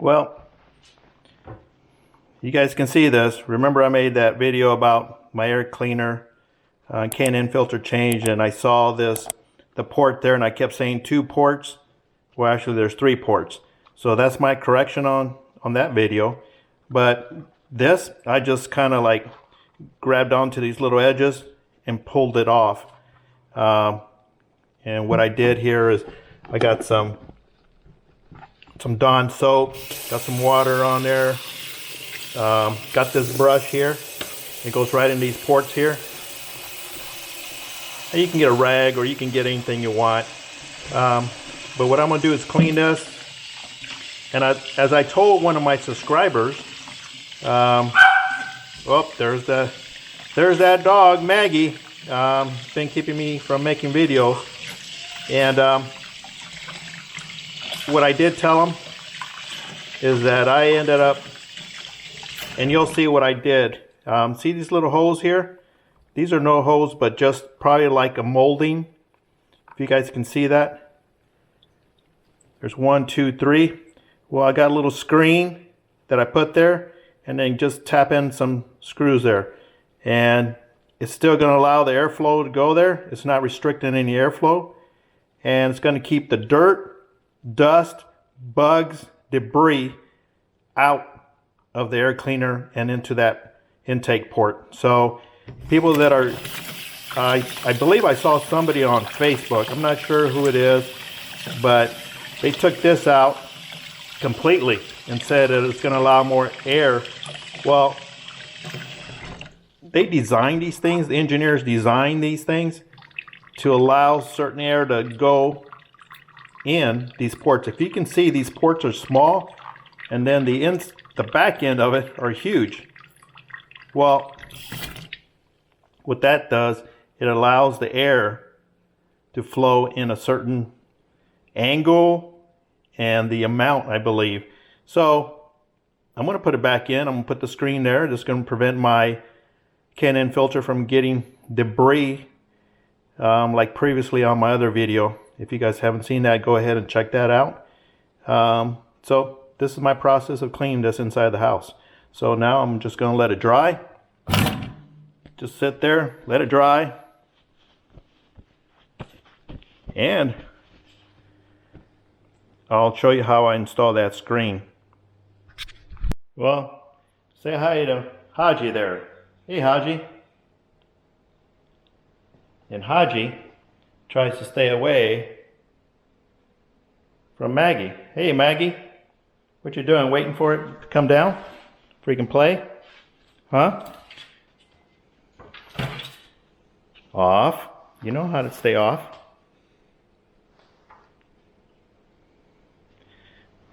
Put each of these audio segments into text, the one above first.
Well, you guys can see this. Remember I made that video about my air cleaner K&N filter change, and I saw the port there, and I kept saying 2 ports. Well, actually there's 3 ports. So that's my correction on that video. But this, I just kind of like grabbed onto these little edges and pulled it off. And what I did here is I got some Dawn soap, got some water on there, got this brush here. It goes right in these ports here. And you can get a rag or you can get anything you want. But what I'm going to do is clean this. And as I told one of my subscribers, oh, there's that dog, Maggie. Been keeping me from making videos. And what I did tell him is that I ended up, and you'll see what I did. See these little holes here? These are no holes, but just probably like a molding. If you guys can see that. There's 1, 2, 3. Well, I got a little screen that I put there, and then just tap in some screws there. And it's still going to allow the airflow to go there. It's not restricting any airflow. And it's going to keep the dirt, dust, bugs, debris out of the air cleaner and into that intake port. So people that are, I believe I saw somebody on Facebook, I'm not sure who it is, but they took this out completely and said that it's going to allow more air. Well, they designed these things, the engineers designed these things to allow certain air to go in these ports. If you can see, these ports are small, and then the back end of it are huge. Well, what that does, it allows the air to flow in a certain angle and the amount, I believe. So I'm going to put it back in. I'm going to put the screen there. That's going to prevent my K&N filter from getting debris like previously on my other video. If you guys haven't seen that, go ahead and check that out. So this is my process of cleaning this inside the house. So now I'm just going to let it dry. Just sit there, let it dry. And I'll show you how I install that screen. Well, say hi to Haji there. Hey, Haji. And Haji tries to stay away from Maggie. Hey, Maggie. What you doing? Waiting for it to come down? So we can play? Huh? Off. You know how to stay off.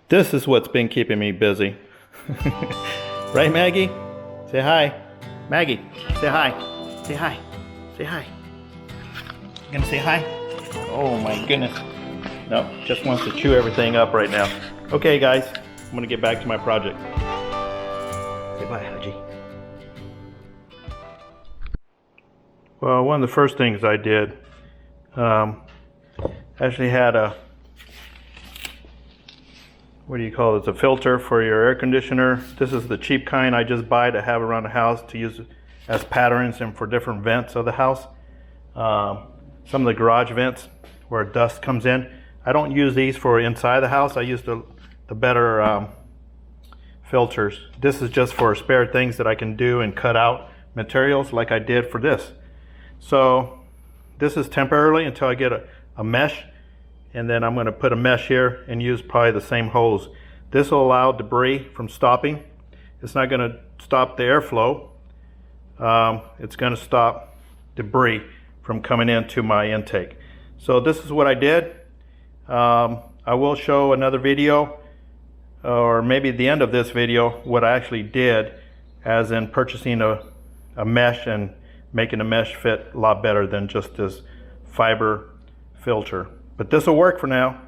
This is what's been keeping me busy. Right, Maggie? Say hi. Maggie, say hi. Say hi. Say hi. You gonna say hi? Oh my goodness. Nope, just wants to chew everything up right now. Okay, guys, I'm gonna get back to my project. Say bye, Haji. Well, one of the first things I did, actually had a, what do you call it? It's a filter for your air conditioner. This is the cheap kind I just buy to have around the house to use as patterns and for different vents of the house. Some of the garage vents where dust comes in. I don't use these for inside the house. I use the better filters. This is just for spare things that I can do and cut out materials like I did for this. So this is temporarily until I get a mesh, and then I'm going to put a mesh here and use probably the same hose. This will allow debris from stopping. It's not going to stop the airflow. It's going to stop debris from coming into my intake. So this is what I did. I will show another video, or maybe at the end of this video, what I actually did, as in purchasing a mesh and making the mesh fit a lot better than just this fiber filter. But this will work for now.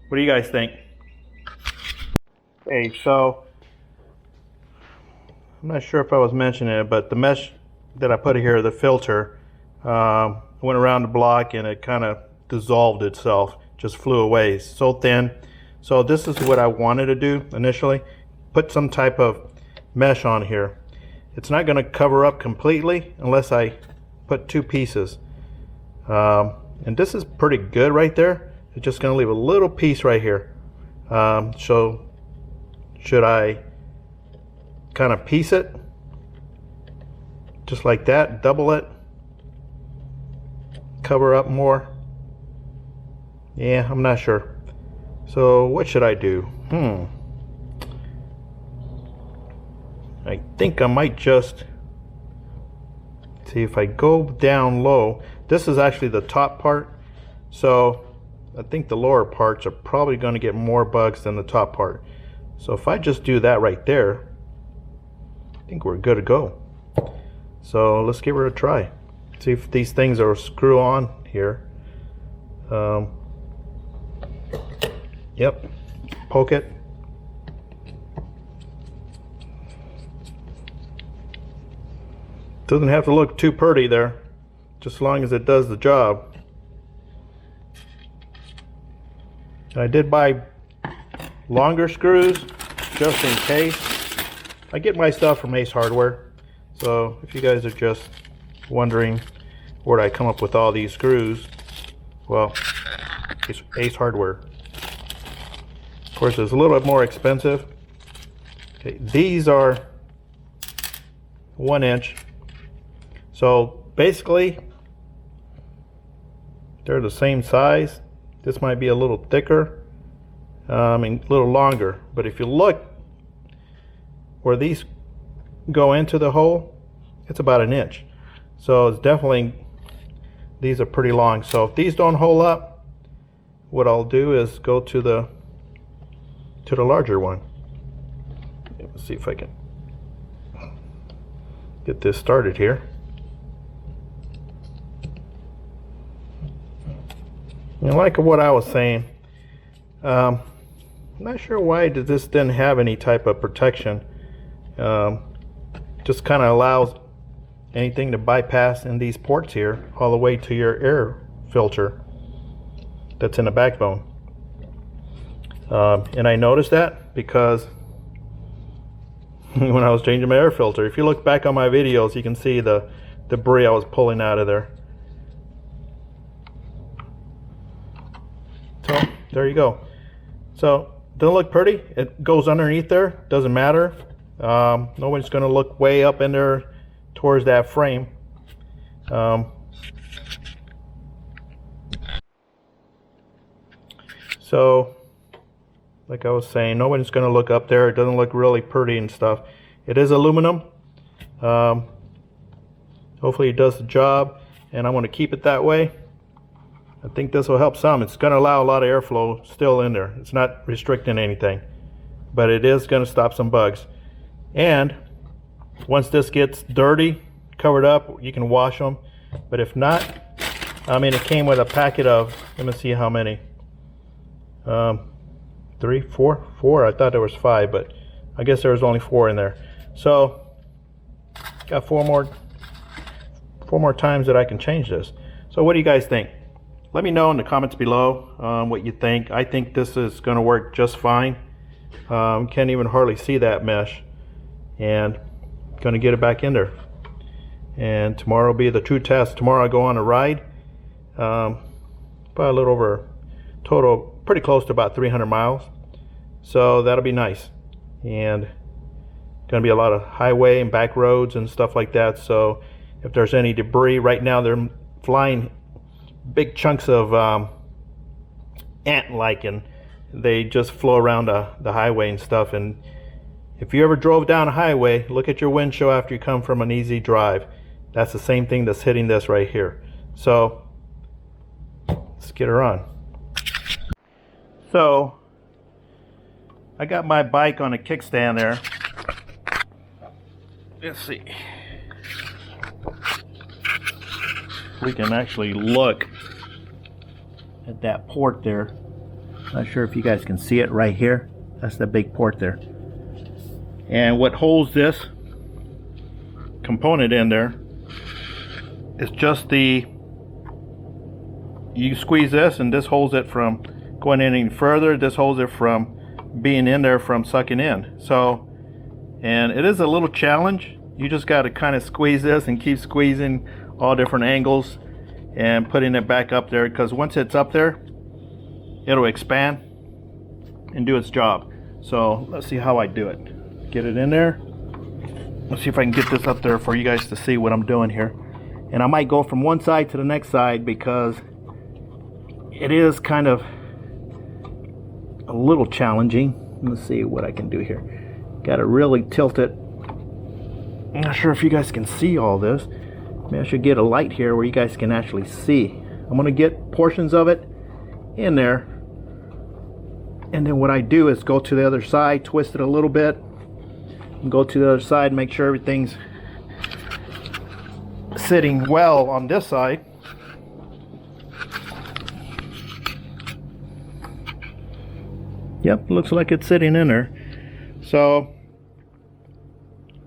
What do you guys think? Okay, so I'm not sure if I was mentioning it, but the mesh that I put here, the filter, went around the block and it kind of dissolved itself, just flew away. So thin. So this is what I wanted to do initially. Put some type of mesh on here. It's not going to cover up completely unless I put two pieces. And this is pretty good right there. It's just going to leave a little piece right here. So should I kind of piece it just like that, double it, cover up more? Yeah, I'm not sure. So what should I do? I think I might just see if I go down low. This is actually the top part, so I think the lower parts are probably going to get more bugs than the top part. So if I just do that right there, I think we're good to go. So let's give it a try. See if these things are screw on here. Yep, poke it. Doesn't have to look too pretty there, just as long as it does the job. I did buy longer screws just in case. I get my stuff from Ace Hardware, so if you guys are just wondering where I come up with all these screws, well, Ace Hardware. Of course, it's a little bit more expensive. Okay, these are 1 inch. So basically, they're the same size. This might be a little thicker, and a little longer. But if you look where these go into the hole, it's about 1 inch. So it's definitely, these are pretty long. So if these don't hole up, what I'll do is go to the larger one. Let's see if I can get this started here. And like what I was saying, I'm not sure why this didn't have any type of protection. Just kind of allows anything to bypass in these ports here all the way to your air filter that's in the backbone. And I noticed that because when I was changing my air filter, if you look back on my videos, you can see the debris I was pulling out of there. So there you go. So doesn't look pretty. It goes underneath there. Doesn't matter. Nobody's going to look way up in there towards that frame. So like I was saying, nobody's going to look up there. It doesn't look really pretty and stuff. It is aluminum. Hopefully it does the job, and I want to keep it that way. I think this will help some. It's going to allow a lot of airflow still in there. It's not restricting anything, but it is going to stop some bugs. And once this gets dirty, covered up, you can wash them. But if not, I mean, it came with a packet of, let me see how many. 3, 4. I thought there was 5, but I guess there was only 4 in there. So got 4 more times that I can change this. So what do you guys think? Let me know in the comments below what you think. I think this is going to work just fine. Can't even hardly see that mesh, and going to get it back in there. And tomorrow will be the true test. Tomorrow I go on a ride, about a little over total, pretty close to about 300 miles. So that'll be nice, and going to be a lot of highway and back roads and stuff like that. So if there's any debris, right now they're flying big chunks of ant lichen. They just flow around the highway and stuff. And if you ever drove down a highway, look at your windshield after you come from an easy drive. That's the same thing that's hitting this right here. So let's get her on. So I got my bike on a kickstand there. Let's see. We can actually look at that port there. Not sure if you guys can see it right here. That's the big port there. And what holds this component in there is just you squeeze this, and this holds it from going any further. This holds it from being in there, from sucking in. So, and it is a little challenge. You just got to kind of squeeze this and keep squeezing all different angles and putting it back up there, because once it's up there, it'll expand and do its job. So let's see how I do it. Get it in there. Let's see if I can get this up there for you guys to see what I'm doing here. And I might go from one side to the next side because it is kind of a little challenging. Let's see what I can do here. Got to really tilt it. I'm not sure if you guys can see all this. Maybe I should get a light here where you guys can actually see. I'm going to get portions of it in there. And then what I do is go to the other side, twist it a little bit, and go to the other side, make sure everything's sitting well on this side. Yep, looks like it's sitting in there. So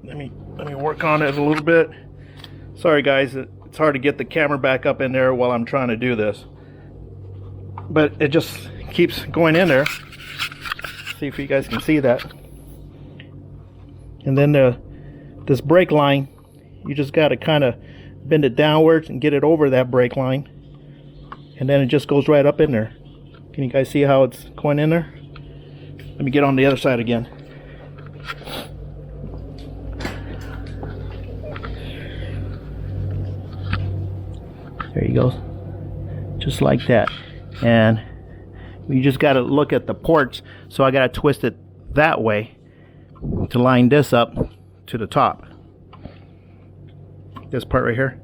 let me work on it a little bit. Sorry guys, it's hard to get the camera back up in there while I'm trying to do this, but it just keeps going in there. See if you guys can see that. And then this brake line, you just got to kind of bend it downwards and get it over that brake line, and then it just goes right up in there. Can you guys see how it's going in there? Let me get on the other side again. There you go, just like that. And you just got to look at the ports. So I got to twist it that way to line this up to the top. This part right here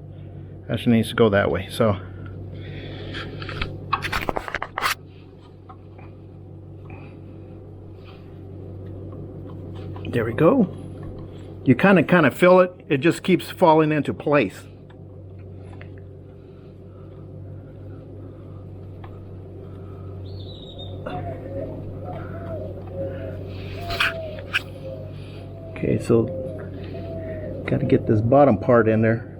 actually needs to go that way. So there we go. You kind of feel it. It just keeps falling into place. Okay, so got to get this bottom part in there.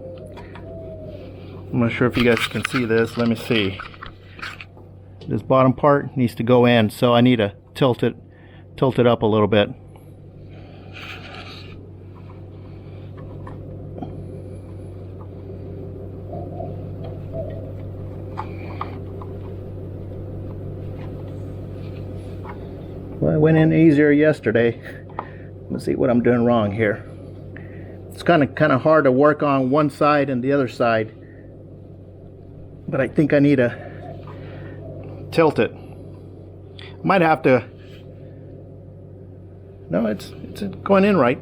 I'm not sure if you guys can see this. Let me see. This bottom part needs to go in, so I need to tilt it up a little bit. Well, I went in easier yesterday. Let's see what I'm doing wrong here. It's kind of hard to work on one side and the other side, but I think I need to tilt it. Might have to. No, it's going in right.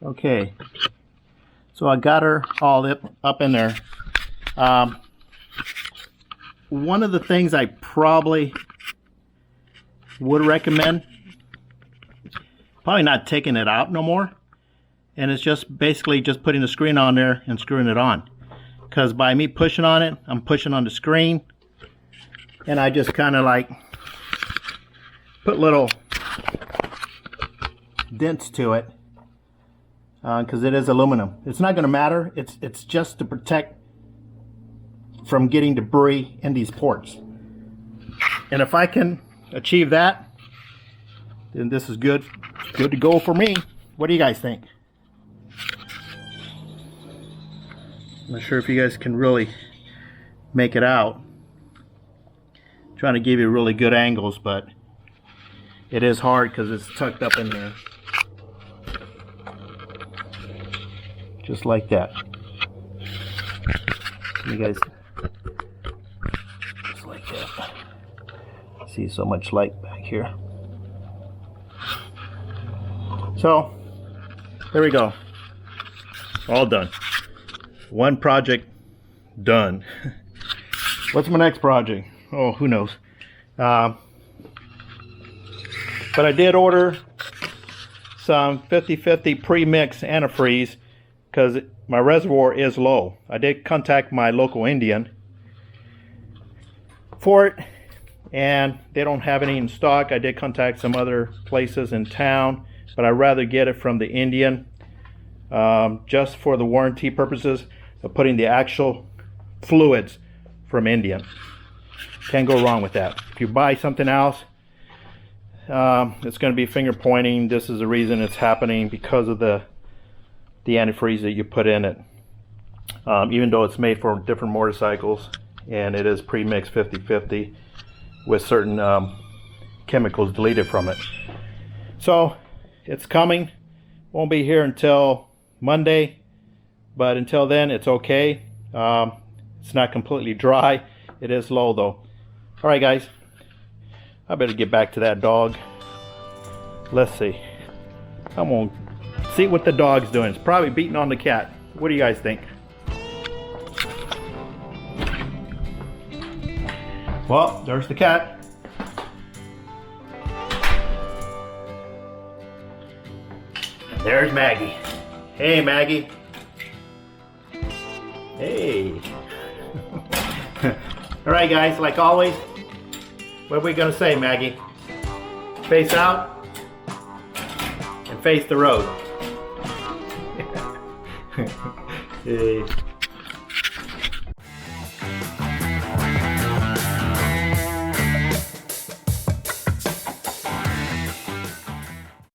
Okay. So I got her all up in there. One of the things I probably would recommend, probably not taking it out no more, and it's just basically just putting the screen on there and screwing it on. Because by me pushing on it, I'm pushing on the screen, and I just kind of like put little dents to it. Because it is aluminum. It's not going to matter. It's just to protect from getting debris in these ports. And if I can achieve that, then this is good to go for me. What do you guys think? I'm not sure if you guys can really make it out. I'm trying to give you really good angles, but it is hard because it's tucked up in there. Just like that. You guys, just like that. See so much light back here. So there we go. All done. One project done. What's my next project? Oh, who knows? But I did order some 50-50 pre-mix antifreeze, because my reservoir is low. I did contact my local Indian for it, and they don't have any in stock. I did contact some other places in town. but I'd rather get it from the Indian, just for the warranty purposes of putting the actual fluids from Indian. Can't go wrong with that. If you buy something else, it's going to be finger pointing. This is the reason it's happening, because of the antifreeze that you put in it. Even though it's made for different motorcycles and it is pre-mixed 50-50 with certain chemicals deleted from it. So it's coming. Won't be here until Monday, but until then it's okay. It's not completely dry. It is low though. Alright guys, I better get back to that dog. Let's see. I'm gonna see what the dog's doing. It's probably beating on the cat. What do you guys think? Well, there's the cat. And there's Maggie. Hey Maggie. Hey. Alright guys, like always, what are we gonna say, Maggie? Face out and face the road. Hey.